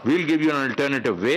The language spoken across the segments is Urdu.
we'll give you an alternative way।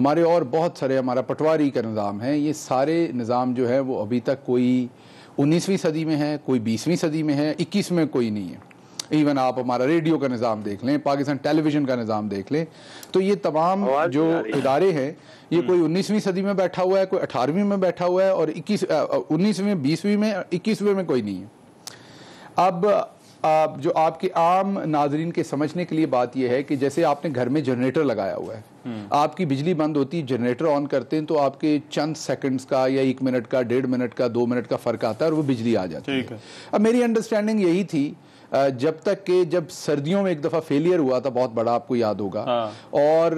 ہمارے اور بہت سارے ہمارا پٹواری کا نظام ہے، یہ سارے نظام جو ہے وہ ابھی تک کوئی 19ویں صدی میں ہے، کوئی 20ویں صدی میں ہے، 21 میں کوئی نہیں ہے. ایون آپ ہمارا ریڈیو کا نظام دیکھ لیں، پاکستان ٹیلی ویژن کا نظام دیکھ لیں، تو یہ تمام جو ادارے ہیں یہ کوئی 19ویں صدی میں بیٹھا ہوا ہے، کوئی 18ویں میں بیٹھا ہوا ہے، اور 19ویں 20ویں میں 21ویں میں کوئی نہیں ہے. اب جو آپ کے عام ناظرین کے سمجھنے کے لیے بات یہ ہے کہ جیسے آپ نے گھر میں جنریٹر لگایا ہوا ہے، آپ کی بجلی بند ہوتی ہے، جنریٹر آن کرتے ہیں تو آپ کے چند سیکنڈز کا یا 1 منٹ کا 1.5 منٹ کا 2 منٹ کا فرق آتا ہے اور وہ بجلی آ جاتی ہے. اب میری انڈرسٹینڈنگ یہی تھی جب تک کہ جب سردیوں میں ایک دفعہ فیلئر ہوا تھا، بہت بڑا، آپ کو یاد ہوگا، اور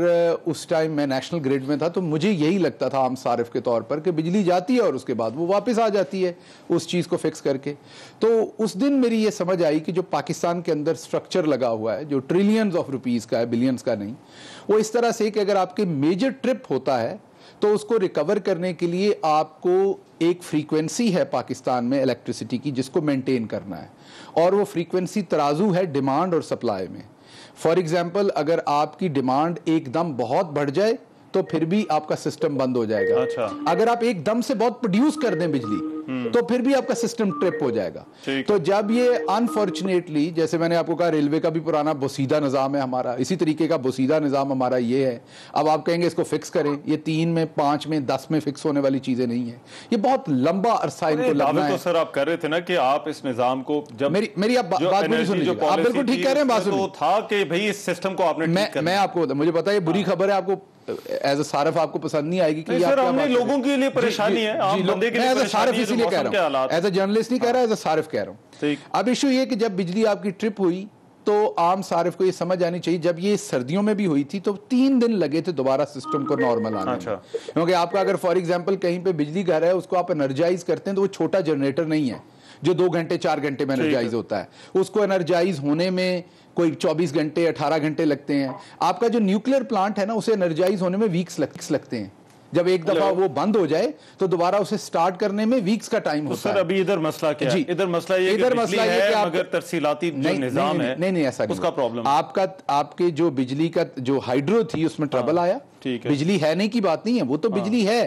اس ٹائم میں نیشنل گریڈ میں تھا، تو مجھے یہی لگتا تھا عام صارف کے طور پر کہ بجلی جاتی ہے اور اس کے بعد وہ واپس آ جاتی ہے اس چیز کو فکس کر کے. تو اس دن میری یہ سمجھ آئی کہ جو پاکستان کے اندر سٹرکچر لگا ہوا ہے جو ٹریلینز آف روپیز کا ہے، بلینز کا نہیں، وہ اس طرح سے کہ اگر آپ کے میجر ٹرپ ہوتا ہے تو اس کو ریکور کرنے کے لیے آپ کو ایک فریکوینسی ہے پاکستان میں الیکٹریسٹی کی جس کو مینٹین کرنا ہے، اور وہ فریکوینسی ترازو ہے ڈیمانڈ اور سپلائی میں. فار ایگزامپل اگر آپ کی ڈیمانڈ ایک دم بہت بڑھ جائے تو پھر بھی آپ کا سسٹم بند ہو جائے گا. اگر آپ ایک دم سے بہت پروڈیوس کر دیں بجلی تو پھر بھی آپ کا سسٹم ٹرپ ہو جائے گا. تو جب یہ انفارچونیٹلی، جیسے میں نے آپ کو کہا ریلوے کا بھی پرانا بوسیدہ نظام ہے ہمارا، اسی طریقے کا بوسیدہ نظام ہمارا یہ ہے. اب آپ کہیں گے اس کو فکس کریں، یہ 3 میں 5 میں 10 میں فکس ہونے والی چیزیں نہیں ہیں، یہ بہت لمبا عرصہ ان کو لگنا ہے. سر آپ کہہ رہے تھے نا کہ آپ اس نظام کو جب میری آپ بات پوری سن لیجیے، آپ بالکل ٹھیک کہہ رہے ہیں. بات تو تھا کہ بھئی اس سسٹم کو آپ نے ٹھیک کرنا. میں آپ کو مجھے پتا ہے بری خبر ہے، آپ کو ایز اے صارف آپ کو پسند نہیں آئے گی کہ سر ہم نے لوگوں کے لیے پریشانی ہے، عام بندے کے لیے پریشانی ہے، اسی لیے کہہ رہا ہوں، ایز اے جرنلسٹ نہیں کہہ رہا، ایز اے صارف کہہ رہا ہوں. اب ایشو یہ کہ جب بجلی آپ کی ٹرپ ہوئی تو عام صارف کو یہ سمجھ آنی چاہیے، جب یہ سردیوں میں بھی ہوئی تھی تو 3 دن لگے تھے دوبارہ سسٹم کو نارمل آنے میں. کیونکہ آپ کا اگر فار ایگزامپل کہیں پہ بجلی گھر ہے، اس کو آپ انرجائز کرتے ہیں تو وہ چھوٹا جنریٹر نہیں ہے جو 2 گھنٹے 4 گھنٹے میں انرجائز ہوتا ہے، اس کو انرجائز ہونے میں کوئی 24 گھنٹے 18 گھنٹے لگتے ہیں. آپ کا جو نیوکلیر پلانٹ ہے نا، اسے انرجائز ہونے میں ویکس لگتے ہیں. جب ایک دفعہ وہ بند ہو جائے تو دوبارہ اسے سٹارٹ کرنے میں ویکس کا ٹائم ہوتا ہے. سر ابھی ادھر مسئلہ کیا ہے؟ ادھر مسئلہ یہ کہ بجلی ہے مگر ترسیلاتی جو نظام ہے نہیں ایسا نہیں، اس کا پرابلم آپ کے جو بجلی کا جو ہائیڈرو تھی اس میں ٹربل آیا. بجلی ہے نہیں کی بات نہیں ہے، وہ تو بجلی ہے،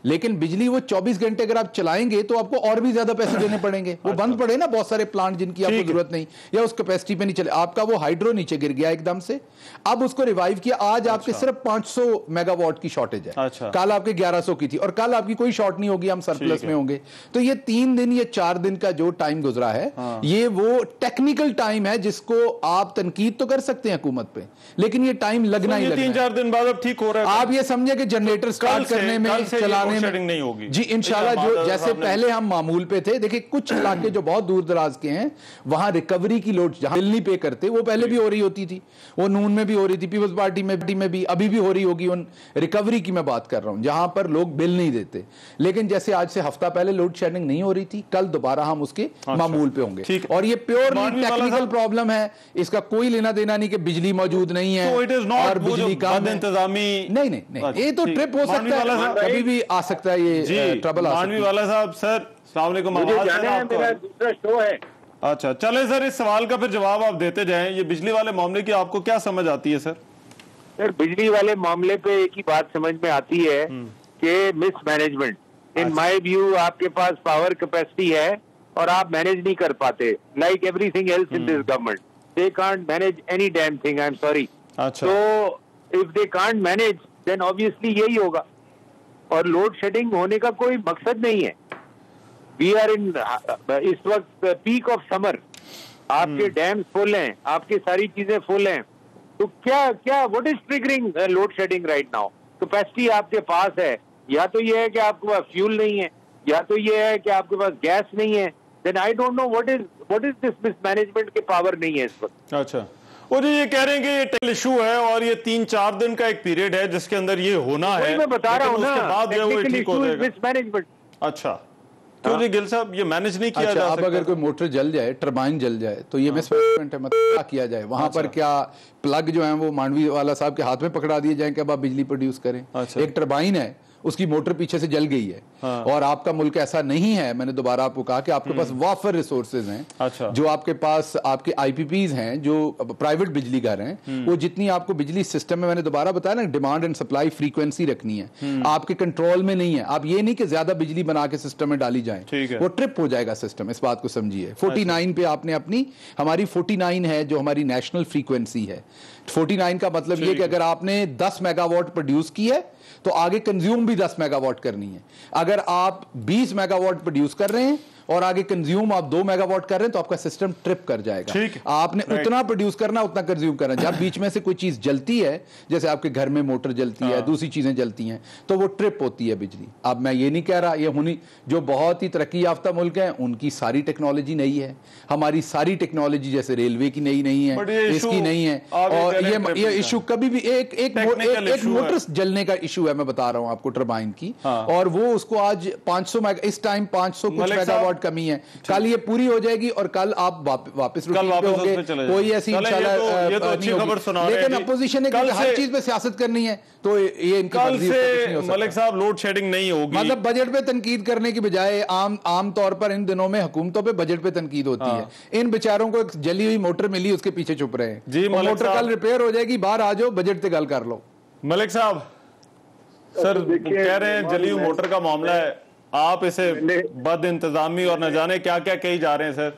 لیکن بجلی وہ 24 گھنٹے اگر آپ چلائیں گے تو آپ کو اور بھی زیادہ پیسے دینے پڑیں گے. وہ بند پڑے نا بہت سارے پلانٹ جن کی آپ کو ضرورت نہیں یا اس کیپیسٹی پہ نہیں چلے. آپ کا وہ ہائیڈرو نیچے گر گیا ایک دم سے، اب اس کو ریوائیو کیا. آج آپ کے صرف 500 میگا واٹ کی شارٹیج ہے، کل آپ کے 1100 کی تھی، اور کل آپ کی کوئی شارٹ نہیں ہوگی، ہم سرپلس میں ہوں گے. تو یہ 3 دن یا 4 دن کا جو ٹائم گزرا ہے، یہ وہ ٹیکنیکل ٹائم ہے جس کو آپ تنقید تو کر سکتے ہیں حکومت پہ، لیکن یہ ٹائم لگنا ہی لگنا ہے. 3-4 دن بعد اب ٹھیک ہو رہا ہے. آپ یہ سمجھے کہ جنریٹر سٹارٹ کرنے میں چلانے میں نہیں ہوگی جی انشاءاللہ. جو جیسے پہلے ہم معمول پہ تھے، دیکھیں کچھ علاقے جو بہت دور دراز کے ہیں وہاں ریکوری کی لوڈ جہاں بل نہیں پے کرتے، وہ پہلے بھی ہو رہی ہوتی تھی، وہ نون میں بھی ہو رہی تھی، پیپلز پارٹی میں بھی ابھی بھی ہو رہی ہوگی. ان ریکوری کی میں بات کر رہا ہوں جہاں پر لوگ بل نہیں دیتے. لیکن جیسے آج سے ہفتہ پہلے لوڈ شیڈنگ نہیں ہو رہی تھی، کل دوبارہ ہم اس کے معمول پہ ہوں گے. اور یہ پیورلی ٹیکنیکل پرابلم ہے، اس کا کوئی لینا دینا نہیں کہ بجلی موجود نہیں ہے اور بجلی کا انتظامی نہیں. یہ تو ٹرپ ہو سکتا ہے، کبھی بھی آ سکتا ہے یہ ٹربل. مانوی والا صاحب، سر السلام علیکم. میرا دوسرا شو ہے. اچھا چلے سر، اس سوال کا پھر جواب آپ دیتے جائیں. یہ بجلی والے معاملے کی آپ کو کیا سمجھ آتی ہے سر؟ سر بجلی والے معاملے پہ ایک ہی بات سمجھ میں آتی ہے کہ مس مینجمنٹ. ان مائی ویو آپ کے پاس پاور کیپیسٹی ہے اور آپ مینج نہیں کر پاتے. Like every thing else in this government, they can't manage any damn thing. I am sorry. تو if they can't manage then obviously یہی ہوگا. اور لوڈ شیڈنگ ہونے کا کوئی مقصد نہیں ہے. وی آر ان اس وقت پیک آف سمر، آپ کے ڈیم فل ہیں، آپ کی ساری چیزیں فل ہیں. تو کیا what is triggering load shedding right now? Capacity آپ کے پاس ہے، یا تو یہ ہے کہ آپ کے پاس فیول نہیں ہے، یا تو یہ ہے کہ آپ کے پاس گیس نہیں ہے. Then I don't know what is this mismanagement کے پاور نہیں ہے اس وقت. اچھا، وہ جو یہ کہہ رہے ہیں کہ یہ ٹیکنیکل ایشو ہے اور یہ 3-4 دن کا ایک پیریڈ ہے جس کے اندر یہ ہونا ہے. میں بتا رہا ہوں نا، technical issue is miss management. اچھا کیوں جی گل صاحب، یہ مینج نہیں کیا جا سکتا؟ اب اگر کوئی موٹر جل جائے، ٹربائن جل جائے تو یہ مس مینجمنٹ ہے. مطلب کیا کیا جائے وہاں پر؟ کیا پلگ جو ہیں وہ مانوی والا صاحب کے ہاتھ میں پکڑا دیے جائیں کہ اب آپ بجلی پروڈیوس کریں؟ ایک ٹربائن ہے اس کی موٹر پیچھے سے جل گئی ہے, اور آپ کا ملک ایسا نہیں ہے, میں نے دوبارہ آپ کو کہا کہ آپ کے پاس وافر ریسورسز ہیں, جو آپ کے پاس آپ کے آئی پی پیز ہیں, جو پرائیویٹ بجلی گھر ہیں, وہ جتنی آپ کو بجلی سسٹم میں نے دوبارہ بتایا نا, ڈیمانڈ اینڈ سپلائی فریکوینسی رکھنی ہے, آپ کے کنٹرول میں نہیں ہے. آپ یہ نہیں کہ زیادہ بجلی بنا کے سسٹم میں ڈالی جائیں, وہ ٹرپ ہو جائے گا سسٹم, اس بات کو سمجھیے. 49 پہ آپ نے اپنی, ہماری 49 ہے جو ہماری نیشنل فریکوینسی ہے. 49 کا مطلب یہ کہ اگر آپ نے 10 میگا واٹ پروڈیوس کی ہے تو آگے کنزیوم بھی 10 میگا واٹ کرنی ہے. اگر آپ 20 میگا واٹ پروڈیوس کر رہے ہیں اور آگے کنزیوم آپ 2 میگا واٹ کر رہے ہیں تو آپ کا سسٹم ٹرپ کر جائے گا. آپ نے اتنا پروڈیوس کرنا, اتنا کنزیوم کرنا. جب بیچ میں سے کوئی چیز جلتی ہے, جیسے آپ کے گھر میں موٹر جلتی ہے, دوسری چیزیں جلتی ہیں, تو وہ ٹرپ ہوتی ہے بجلی. اب میں یہ نہیں کہہ رہا, یہ ہونی جو بہت ہی ترقی یافتہ ملک ہیں ان کی ساری ٹیکنالوجی نئی ہے, ہماری ساری ٹیکنالوجی جیسے ریلوے کی نئی نہیں ہے, اس کی نہیں ہے. اور یہ ایشو کبھی بھی ایک موٹر جلنے کا ایشو ہے, میں بتا رہا ہوں آپ کو, ٹربائن کی, اور وہ اس کو آج 500 اس ٹائم 500 کچھ میگا واٹ کمی ہے. کل یہ پوری ہو جائے گی اور کل آپ واپس روٹین پہ ہوں گے, کوئی ایسی انشاءاللہ. لیکن اپوزیشن نے ہر چیز پہ سیاست کرنی ہے, تو یہ ان کی مرضی ہے. ملک صاحب لوڈ شیڈنگ نہیں ہوگی, مطلب بجٹ پہ تنقید کرنے کی بجائے عام طور پر ان دنوں میں حکومتوں پہ بجٹ پہ تنقید ہوتی ہے. ان بیچاروں کو ایک جلی ہوئی موٹر ملی, اس کے پیچھے چھپ رہے ہیں. موٹر کل ریپیئر ہو جائے گی, باہر آ جاؤ, بجٹ پہ گل کر لو. ملک صاحب سر کہہ رہے ہیں جلی ہوئی موٹر کا معاملہ ہے, آپ اسے بد انتظامی اور نہ جانے کیا کیا کہی جا رہے ہیں سر.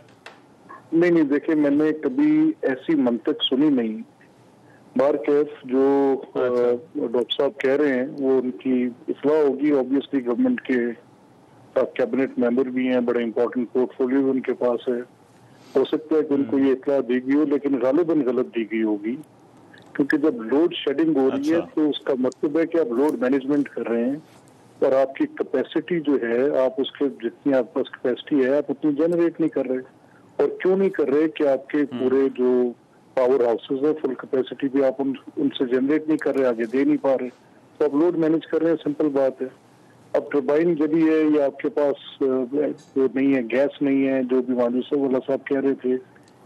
نہیں دیکھیں, میں نے کبھی ایسی منطق سنی نہیں. بارکیف جو ڈاکٹر صاحب کہہ رہے ہیں وہ ان کی اصلاح ہوگی. اوبیسلی گورنمنٹ کے کیبنٹ ممبر بھی ہیں, بڑے امپورٹنٹ پورٹ فولیو بھی ان کے پاس ہے. ہو سکتا ہے کہ ان کو یہ اطلاع دی گئی ہو, لیکن غالباً غلط دی گئی ہوگی, کیونکہ جب لوڈ شیڈنگ ہو رہی ہے تو اس کا مطلب ہے کہ آپ لوڈ مینجمنٹ کر رہے ہیں, اور آپ کی کیپیسٹی جو ہے, آپ اس کے جتنی آپ پاس کیپیسٹی ہے آپ اتنی جنریٹ نہیں کر رہے. اور کیوں نہیں کر رہے کہ آپ کے پورے جو پاور ہاؤسز ہے فل کیپیسٹی بھی آپ ان سے جنریٹ نہیں کر رہے, آگے دے نہیں پا رہے, تو آپ لوڈ مینج کر رہے ہیں. سمپل بات ہے. اب ٹربائن جبھی ہے یا آپ کے پاس نہیں ہے, گیس نہیں ہے, جو بھی مانوسف اللہ صاحب کہہ رہے تھے.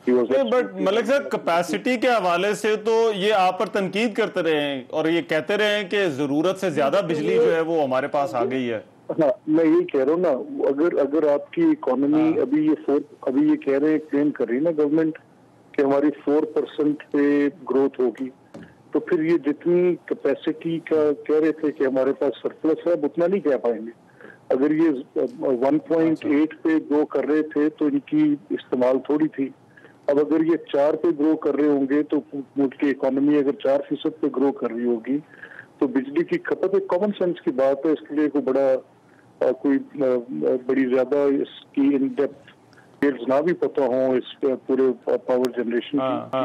بٹ ملک صاحب کیپیسٹی کے حوالے سے تو یہ آپ پر تنقید کرتے رہے ہیں اور یہ کہتے رہے ہیں کہ ضرورت سے زیادہ بجلی جو ہے وہ ہمارے پاس آ گئی ہے. ہاں, میں یہی کہہ رہا ہوں نا, اگر آپ کی اکانومی ابھی یہ کہہ رہے ہیں, کلیم کر رہی ہے نا گورنمنٹ کہ ہماری 4% پہ گروتھ ہوگی, تو پھر یہ جتنی کیپیسٹی کا کہہ رہے تھے کہ ہمارے پاس سرپلس ہے, اب اتنا نہیں کہہ پائیں گے. اگر یہ 1.8 پہ گرو کر رہے تھے تو ان کی استعمال تھوڑی تھی. اب اگر یہ 4 پہ گرو کر رہے ہوں گے تو ملک کی اکانومی اگر 4% پہ گرو کر رہی ہوگی تو بجلی کی کھپت ایک کامن سینس کی بات ہے. اس کے لیے کوئی بڑی زیادہ اس کی ان ڈیپتھ ڈیٹیلز نہ بھی پتہ ہوں اس پورے پاور جنریشن کی,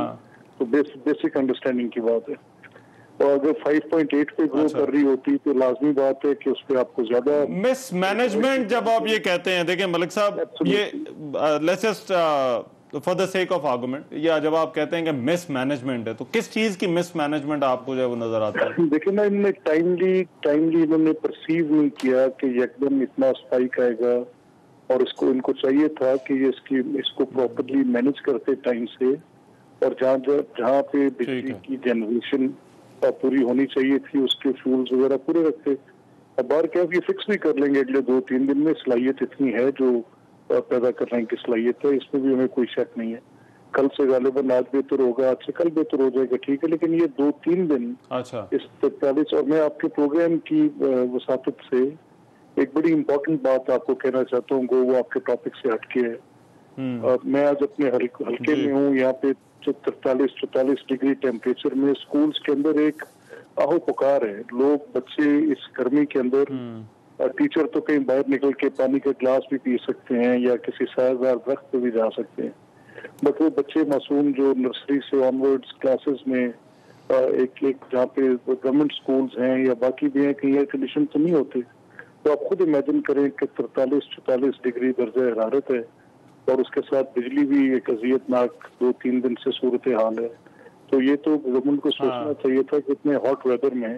تو بیسک انڈرسٹینڈنگ کی بات ہے. اور اگر 5.8 پہ گرو کر رہی ہوتی تو لازمی بات ہے کہ اس پہ آپ کو زیادہ مس مینجمنٹ جب آپ یہ کہتے ہیں, دیکھیں ملک صاحب, یہ let's just for the sake of argument, یا جب آپ کہتے ہیں کہ مس مینجمنٹ ہے تو کس چیز کی مس مینجمنٹ آپ کو جو ہے وہ نظر آتا ہے؟ دیکھیں نا, ان نے ٹائملی انہوں نے پرسیو نہیں کیا کہ یکدم اتنا اسپائک آئے گا, اور ان کو چاہیے تھا کہ اس کو پراپرلی مینج کرتے ٹائم سے, اور جہاں پہ بجلی کی جنریشن پوری ہونی چاہیے تھی اس کے فیولز وغیرہ پورے رکھتے. اب باہر کیا یہ فکس بھی کر لیں گے اگلے 2-3 دن میں, صلاحیت اتنی ہے جو پیدا کرنے کی صلاحیت ہے, اس میں بھی ہمیں کوئی شک نہیں ہے. کل سے غالباً آج بہتر ہوگا, آج سے کل بہتر ہو جائے گا, ٹھیک ہے, لیکن یہ 2-3 دن اس 43. اور میں آپ کے پروگرام کی وساطت سے ایک بڑی امپورٹنٹ بات آپ کو کہنا چاہتا ہوں, وہ آپ کے ٹاپک سے ہٹ کے ہے. میں آج اپنے حلقے میں ہوں, یہاں پہ 43-44 ڈگری ٹیمپریچر میں اسکولز کے اندر ایک آہو پکار ہے. لوگ بچے اس گرمی کے اندر, ٹیچر تو کہیں باہر نکل کے پانی کا گلاس بھی پی سکتے ہیں یا کسی سایہ درخت پہ بھی جا سکتے ہیں, بٹ وہ بچے معصوم جو نرسری سے آنورڈز کلاسز میں ایک جہاں پہ گورنمنٹ سکولز ہیں یا باقی بھی ہیں, کہیں ایئر کنڈیشن تو نہیں ہوتے. تو آپ خود امیجن کریں کہ 43-44 ڈگری درجہ حرارت ہے, اور اس کے ساتھ بجلی بھی ایک اذیت ناک 2-3 دن سے صورت حال ہے. تو یہ تو گورنمنٹ کو سوچنا چاہیے تھا کہ اتنے ہاٹ ویدر میں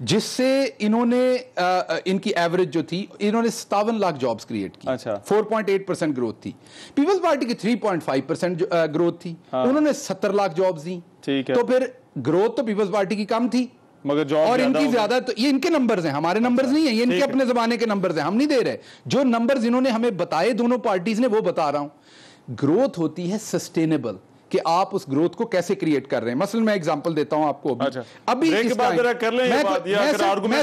جس سے انہوں نے ان کی ایوریج جو تھی انہوں نے 57 لاکھ جابز کریٹ کی. اچھا 4.8% گروتھ تھی. پیپلز پارٹی کی 3.5% گروتھ تھی, انہوں نے 70 لاکھ جابز دی. تو پھر گروتھ تو پیپلز پارٹی کی کم تھی مگر جاب اور ان کی زیادہ. تو یہ ان کے نمبرز ہیں, ہمارے نمبرز نہیں ہیں, یہ ان کے اپنے زمانے کے نمبرز ہیں, ہم نہیں دے رہے. جو نمبرز انہوں نے ہمیں بتائے دونوں پارٹیز نے وہ بتا رہا ہوں. گروتھ ہوتی ہے سسٹینیبل, کہ آپ اس گروتھ کو کیسے کریٹ کر رہے ہیں. مثلا میں ایگزامپل دیتا ہوں آپ کو. ابھی میں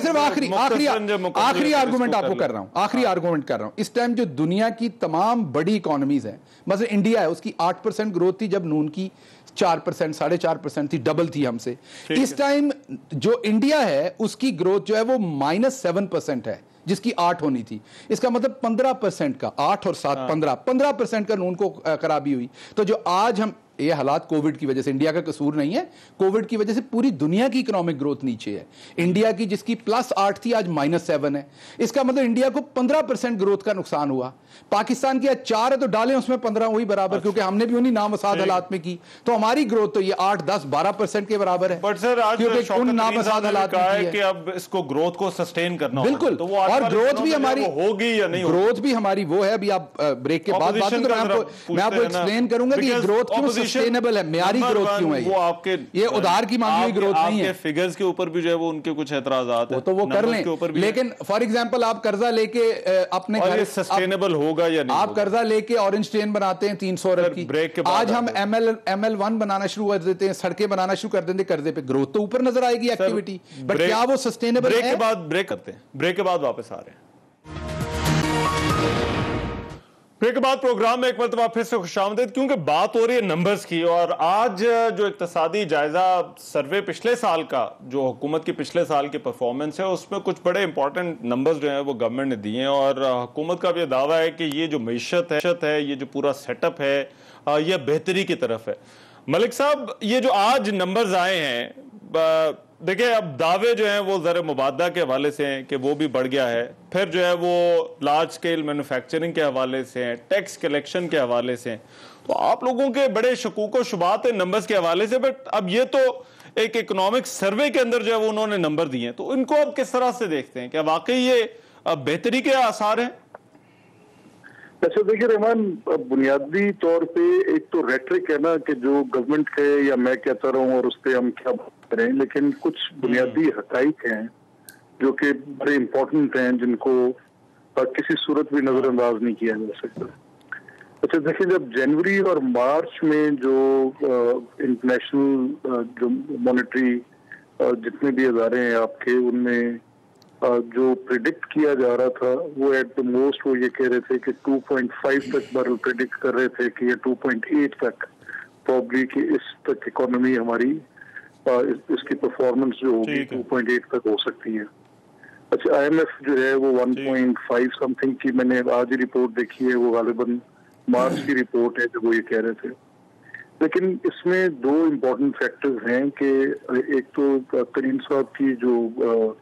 صرف آخری آرگومنٹ آپ کو کر رہا ہوں, آخری آرگومنٹ کر رہا ہوں. اس ٹائم جو دنیا کی تمام بڑی اکانومیز ہیں, مثلا انڈیا ہے, اس کی 8% گروتھ تھی جب نون کی 4%, 4.5% تھی, ڈبل تھی ہم سے. اس ٹائم جو انڈیا ہے اس کی گروتھ جو ہے وہ -7% ہے, جس کی 8 ہونی تھی. اس کا مطلب 15% کا, 8 اور 7 15% کا نون کو خرابی ہوئی. تو جو آج ہم یہ حالات کووڈ کی وجہ سے, انڈیا کا قصور نہیں ہے, کووڈ کی وجہ سے پوری دنیا کی اکنامک گروتھ نیچے ہے. انڈیا کی جس کی +8 تھی آج -7 ہے. اس کا مطلب انڈیا کو 15% گروتھ کا نقصان ہوا. پاکستان کی آج 4 ہے تو ڈالیں اس میں 15 وہی برابر, کیونکہ ہم نے بھی انہی نامساعد حالات میں کی. تو ہماری گروتھ تو یہ 8 10 12% کے برابر ہے. بٹ سر آج ان نامساعد حالات میں ہے کہ اب اس کو گروتھ کو سسٹین کرنا ہوگا. بالکل, اور گروتھ بھی ہماری ہوگی یا نہیں, گروتھ بھی ہماری وہ ہے. ابھی آپ بریک کے بعد بات میں آپ کو ایکسپلین کروں گا کہ یہ گروتھ کیوں سسٹینیبل ہے, معیاری گروتھ کیوں ہے. وہ آپ کے یہ ادھار کی مانگی ہوئی گروتھ نہیں ہے. فگرز کے اوپر بھی جو ہے وہ ان کے کچھ اعتراضات ہیں, تو وہ کر لیں. لیکن فار ایگزامپل آپ قرضہ لے کے اپنے گھر سسٹینیبل ہوگا یا نہیں, آپ قرضہ لے کے اورنج ٹرین بناتے ہیں 300 ارب کی, آج ہم ML1 بنانا شروع کر دیتے ہیں, سڑکیں بنانا شروع کر دیتے قرضے پہ, گروتھ تو اوپر نظر آئے گی ایکٹیویٹی, بٹ کیا وہ سسٹینیبل ہے. بریک کرتے ہیں, بریک کے بعد واپس آ رہے ہیں. بریک کے بعد پروگرام میں ایک مرتبہ پھر سے خوش آمدید, کیونکہ بات ہو رہی ہے نمبرز کی. اور آج جو اقتصادی جائزہ سروے پچھلے سال کا, جو حکومت کی پچھلے سال کی پرفارمنس ہے, اس میں کچھ بڑے امپورٹنٹ نمبرز جو ہیں وہ گورنمنٹ نے دیے ہیں. اور حکومت کا بھی یہ دعویٰ ہے کہ یہ جو معیشت ہے, یہ جو پورا سیٹ اپ ہے, یہ بہتری کی طرف ہے. ملک صاحب, یہ جو آج نمبرز آئے ہیں, دیکھیں اب دعوے جو ہیں وہ زر مبادلہ کے حوالے سے ہیں کہ وہ بھی بڑھ گیا ہے, پھر جو ہے وہ لارج سکیل مینوفیکچرنگ کے حوالے سے ہیں, ٹیکس کلیکشن کے حوالے سے ہیں. تو آپ لوگوں کے بڑے شکوک و شبہات ہیں نمبرز کے حوالے سے, بٹ اب یہ تو ایک اکنامک سروے کے اندر جو ہے وہ انہوں نے نمبر دیے ہیں, تو ان کو اب کس طرح سے دیکھتے ہیں, کیا واقعی یہ بہتری کے آثار ہیں؟ اچھا دیکھیے رحمان, بنیادی طور پہ ایک تو ریٹرک ہے نا کہ جو گورنمنٹ ہے یا میں کہتا رہا ہوں اور اس پہ ہم کیا بات کریں, لیکن کچھ بنیادی حقائق ہیں جو کہ بڑے امپورٹنٹ ہیں جن کو کسی صورت بھی نظر انداز نہیں کیا جا سکتا. اچھا دیکھیں, جب جنوری اور مارچ میں جو انٹرنیشنل جو مانیٹری جتنے بھی ادارے ہیں آپ کے, ان میں جو پریڈکٹ کیا جا رہا تھا وہ ایٹ دا موسٹ وہ یہ کہہ رہے تھے کہ 2.5 تک برل پریڈکٹ کر رہے تھے کہ یہ 2.8 تک پروبلی کہ اس تک اکانومی ہماری اس کی پرفارمنس جو ہوگی 2.8 تک ہو سکتی ہے. اچھا IMF جو ہے وہ 1.5 سم تھنگ کی, میں نے آج ہی رپورٹ دیکھی ہے, وہ غالباً مارچ کی رپورٹ ہے جو وہ یہ کہہ رہے تھے. لیکن اس میں 2 امپورٹنٹ فیکٹرز ہیں کہ ایک تو کریم صاحب کی جو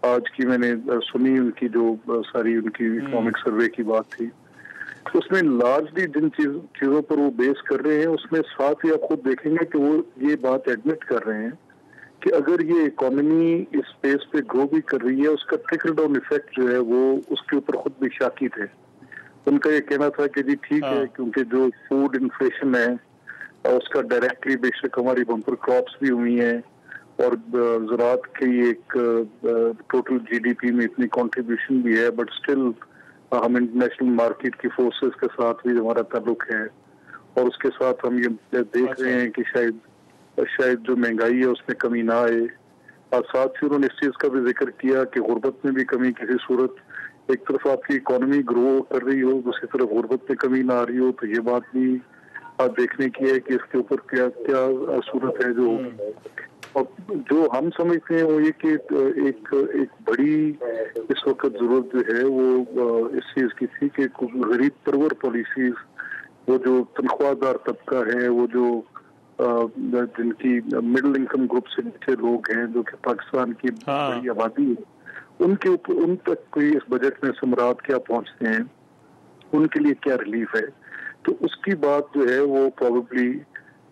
آج کی میں نے سنی ان کی جو ساری ان کی اکنامک سروے کی بات تھی, اس میں لارجلی جن چیزوں پر وہ بیس کر رہے ہیں, اس میں ساتھ ہی آپ خود دیکھیں گے کہ وہ یہ بات ایڈمٹ کر رہے ہیں کہ اگر یہ اکانومی اس بیس پہ گرو بھی کر رہی ہے, اس کا ٹرکل ڈاؤن ایفیکٹ جو ہے وہ اس کے اوپر خود بھی شاکی تھے. ان کا یہ کہنا تھا کہ جی ٹھیک ہے, کیونکہ جو فوڈ انفلیشن ہے اس کا ڈائریکٹلی بے شک ہماری بمپر کراپس بھی ہوئی ہیں, اور زراعت کی ایک ٹوٹل GDP میں اتنی کنٹریبیوشن بھی ہے, بٹ سٹل ہم انٹرنیشنل مارکیٹ کی فورسز کے ساتھ بھی ہمارا تعلق ہے, اور اس کے ساتھ ہم یہ دیکھ رہے ہیں کہ شاید جو مہنگائی ہے اس میں کمی نہ آئے. اور ساتھ ہی انہوں نے اس چیز کا بھی ذکر کیا کہ غربت میں بھی کمی کسی صورت, ایک طرف آپ کی اکانومی گرو کر رہی ہو, دوسری طرف غربت میں کمی نہ آ رہی ہو, تو یہ بات بھی دیکھنے کی ہے کہ اس کے اوپر کیا صورت ہے جو اور جو ہم سمجھتے ہیں وہ یہ کہ ایک بڑی اس وقت ضرورت جو ہے وہ اس چیز کی تھی کہ غریب پرور پالیسیز, وہ جو تنخواہ دار طبقہ ہے, وہ جو جن کی مڈل انکم گروپ سے نیچے لوگ ہیں جو کہ پاکستان کی بڑی آبادی ہے, ان کے اوپر ان تک کوئی اس بجٹ میں ثمرات کیا پہنچتے ہیں, ان کے لیے کیا ریلیف ہے. تو اس کی بات جو ہے وہ پروبیبلی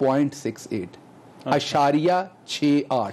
0.68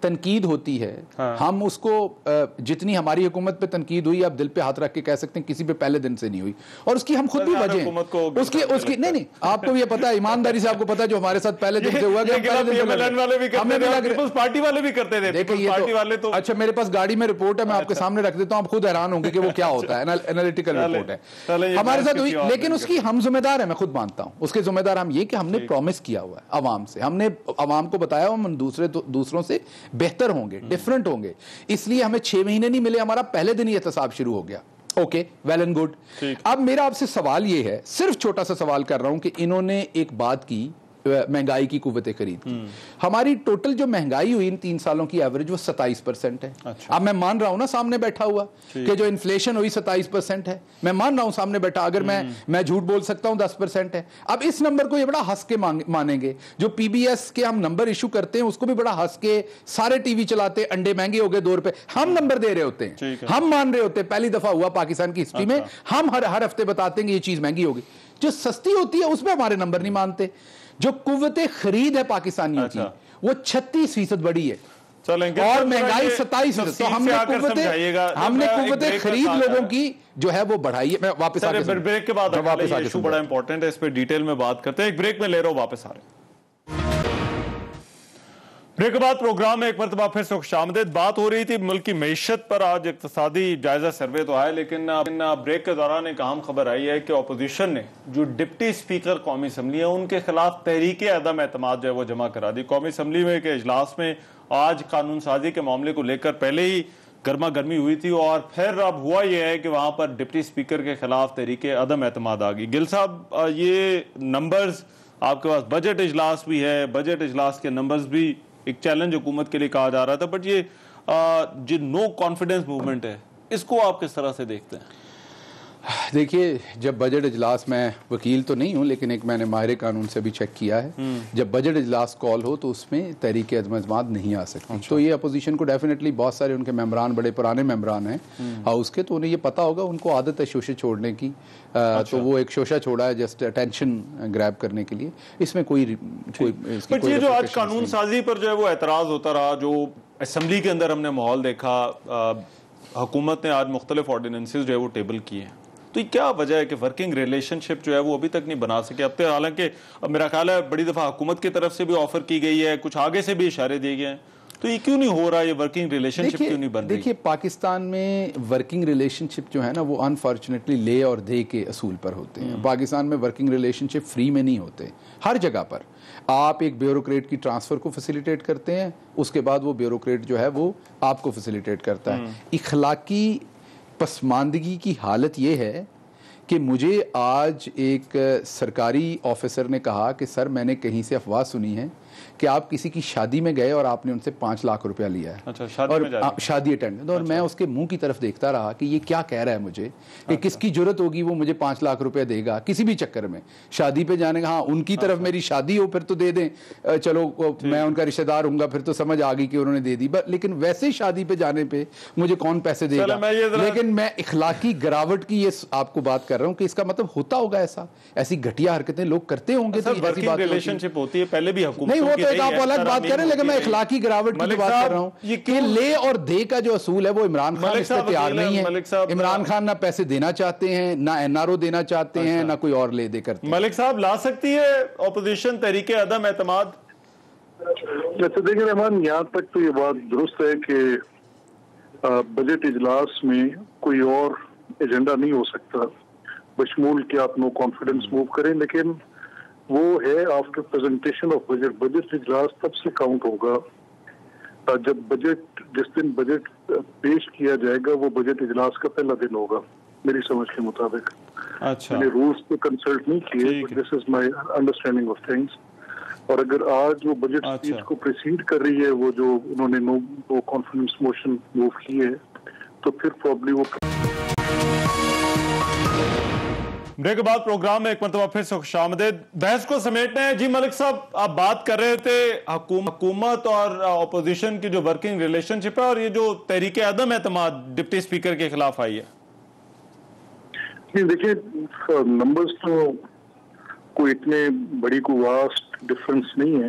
تنقید ہوتی ہے ہم اس کو جتنی ہماری حکومت پہ تنقید ہوئی آپ دل پہ ہاتھ رکھ کے کہہ سکتے ہیں کسی پہ پہلے دن سے نہیں ہوئی اور اس کی ہم خود بھی وجہ ہیں اس کی نہیں آپ کو یہ پتا ہے ایمانداری سے آپ کو پتا ہے جو ہمارے ساتھ پہلے دن سے ہوا پارٹی والے بھی کرتے تھے دیکھیں اچھا میرے پاس گاڑی میں رپورٹ ہے میں آپ کے سامنے رکھ دیتا ہوں آپ خود حیران ہوں گے کہ وہ کیا ہوتا ہے انالیٹیکل رپورٹ ہے ہمارے ساتھ ہوئی لیکن اس کی ہم ذمہ دار ہیں میں خود مانتا ہوں اس کے ذمہ دار ہم یہ کہ ہم نے پرومس کیا ہوا ہے عوام سے ہم نے عوام کو بتایا ہم دوسروں سے بہتر ہوں گے ڈیفرنٹ ہوں گے اس لیے ہمیں 6 مہینے نہیں ملے ہمارا پہلے دن ہی احتساب شروع ہو گیا اوکے ویل اینڈ گڈ اب میرا آپ سے سوال یہ ہے صرف چھوٹا سا سوال کر رہا ہوں کہ انہوں نے ایک بات کی مہنگائی کی قوت خرید کی ہماری ٹوٹل جو مہنگائی ہوئی ان 3 سالوں کی ایوریج وہ 27% ہے اب میں مان رہا ہوں نا سامنے بیٹھا ہوا کہ جو انفلیشن ہوئی 27% ہے میں مان رہا ہوں سامنے بیٹھا اگر میں جھوٹ بول سکتا ہوں 10% ہے اب اس نمبر کو یہ بڑا ہنس کے مانیں گے جو پی بی ایس کے ہم نمبر ایشو کرتے ہیں اس کو بھی بڑا ہنس کے سارے ٹی وی چلاتے انڈے مہنگے ہو گئے 2 روپے ہم نمبر دے رہے ہوتے ہیں ہم مان رہے ہوتے ہیں پہلی دفعہ ہوا پاکستان کی ہسٹری میں ہم ہر ہفتے بتاتے ہیں کہ یہ چیز مہنگی ہوگی جو سستی ہوتی ہے اس میں ہمارے نمبر نہیں مانتے جو قوت خرید ہے پاکستانیوں کی وہ 36% بڑی ہے اور مہنگائی 27%. تو ہم نے قوت خرید لوگوں کی جو ہے وہ بڑھائی ہے. میں واپس آ کے بریک کے بعد ایشو بڑا امپورٹنٹ ہے اس پہ ڈیٹیل میں بات کرتے ہیں. ایک بریک میں لے رہا ہوں واپس آ رہے ہیں. بریک کے بعد پروگرام میں ایک مرتبہ پھر سے خوش آمدید. بات ہو رہی تھی ملک کی معیشت پر. آج اقتصادی جائزہ سروے تو آئے لیکن بریک کے دوران ایک اہم خبر آئی ہے کہ اپوزیشن نے جو ڈپٹی اسپیکر قومی اسمبلی ہے ان کے خلاف تحریک عدم اعتماد جو ہے وہ جمع کرا دی. قومی اسمبلی میں کے اجلاس میں آج قانون سازی کے معاملے کو لے کر پہلے ہی گرما گرمی ہوئی تھی اور پھر اب ہوا یہ ہے کہ وہاں پر ڈپٹی اسپیکر کے خلاف تحریک عدم اعتماد آ گئی. گل صاحب یہ نمبرز آپ کے پاس بجٹ اجلاس بھی ہے, بجٹ اجلاس کے نمبرز بھی ایک چیلنج حکومت کے لیے کہا جا رہا تھا, بٹ یہ جو نو کانفیڈنس موومنٹ ہے اس کو آپ کس طرح سے دیکھتے ہیں؟ دیکھیے جب بجٹ اجلاس, میں وکیل تو نہیں ہوں لیکن ایک میں نے ماہر قانون سے بھی چیک کیا ہے, جب بجٹ اجلاس کال ہو تو اس میں تحریک عدم اعتماد نہیں آ سکتی. تو یہ اپوزیشن کو ڈیفینیٹلی بہت سارے ان کے ممبران بڑے پرانے ممبران ہیں ہاؤس کے, تو انہیں یہ پتا ہوگا, ان کو عادت ہے شوشے چھوڑنے کی, تو وہ ایک شوشہ چھوڑا ہے جسٹ اٹینشن گریب کرنے کے لیے. اس میں کوئی یہ جو آج قانون سازی پر جو ہے وہ اعتراض ہوتا رہا, جو اسمبلی کے اندر ہم نے ماحول دیکھا, حکومت نے آج مختلف آرڈیننسز جو ہے وہ ٹیبل کیے ہیں, تو یہ کیا وجہ ہے کہ ورکنگ ریلیشن شپ جو ہے وہ ابھی تک نہیں بنا سکے؟ اب تک حالانکہ میرا خیال ہے بڑی دفعہ حکومت کی طرف سے بھی آفر کی گئی ہے, کچھ آگے سے بھی اشارے دیے گئے ہیں, تو یہ کیوں نہیں ہو رہا, یہ ورکنگ ریلیشن شپ کیوں نہیں بن رہی؟ دیکھیے پاکستان میں ورکنگ ریلیشن شپ جو ہے نا وہ انفارچونیٹلی لے اور دے کے اصول پر ہوتے ہیں. پاکستان میں ورکنگ ریلیشن شپ فری میں نہیں ہوتے. ہر جگہ پر آپ ایک بیوروکریٹ کی ٹرانسفر کو فیسیلیٹیٹ کرتے ہیں, اس کے بعد وہ بیوروکریٹ جو ہے وہ آپ کو فیسیلیٹیٹ کرتا ہے. اخلاقی پسماندگی کی حالت یہ ہے کہ مجھے آج ایک سرکاری آفیسر نے کہا کہ سر میں نے کہیں سے افواہ سنی ہے کہ آپ کسی کی شادی میں گئے اور آپ نے ان سے 5 لاکھ روپیہ لیا ہے, اور شادی اٹینڈ, اور میں اس کے منہ کی طرف دیکھتا رہا کہ یہ کیا کہہ رہا ہے مجھے, کہ کس کی جرت ہوگی وہ مجھے 5 لاکھ روپیہ دے گا کسی بھی چکر میں شادی پہ جانے کا. ہاں ان کی طرف میری شادی ہو پھر تو دے دیں, چلو میں ان کا رشتہ دار ہوں گا پھر تو سمجھ آ گئی کہ انہوں نے دے دی, لیکن ویسے شادی پہ جانے پہ مجھے کون پیسے دے گا؟ لیکن میں اخلاقی گراوٹ کی یہ آپ کو بات کر رہا ہوں کہ اس کا مطلب ہوتا ہوگا ایسی گھٹیا حرکتیں لوگ کرتے ہوں گے. ریلیشن شپ ہوتی ہے پہلے بھی حکومت نہیں, وہ تو ایک آپ الگ بات کر رہے ہیں, لیکن میں اخلاقی گراوٹ کی بات کر رہا ہوں کہ لے اور دے کا جو اصول ہے وہ عمران خان اس پہ تیار نہیں ہے. عمران خان نہ پیسے دینا چاہتے ہیں, نہ این آر او دینا چاہتے ہیں, نہ کوئی اور لے دے کرتے ہیں. ملک صاحب لا سکتی ہے اپوزیشن تحریک عدم اعتماد؟ جیسے دیکھیں رحمان, یہاں تک تو یہ بات درست ہے کہ بجٹ اجلاس میں کوئی اور ایجنڈا نہیں ہو سکتا بشمول کہ آپ نو کانفیڈنس موو کریں, لیکن وہ ہے after presentation of budget. Budget اجلاس تب سے کاؤنٹ ہوگا جب بجٹ, جس دن بجٹ پیش کیا جائے گا وہ بجٹ اجلاس کا پہلا دن ہوگا میری سمجھ کے مطابق. اچھا, میں نے رولز پہ کنسلٹ نہیں کیے, دس از مائی انڈرسٹینڈنگ آف تھنگس. اور اگر آج وہ بجٹ اسپیچ کو پریسیڈ کر رہی ہے وہ جو انہوں نے نو کانفیڈنس موشن موو کی ہے, تو پھر پرابلی وہ. بریک کے بعد پروگرام میں ایک مرتبہ پھر سے خوش آمدید. بحث کو سمیٹنا ہے. جی ملک صاحب, آپ بات کر رہے تھے حکومت اور اپوزیشن کی جو ورکنگ ریلیشن شپ ہے اور یہ جو تحریک عدم اعتماد ڈپٹی اسپیکر کے خلاف آئی ہے. دیکھیے نمبرز تو کوئی اتنے بڑی کوئی واسٹ ڈفرنس نہیں ہے.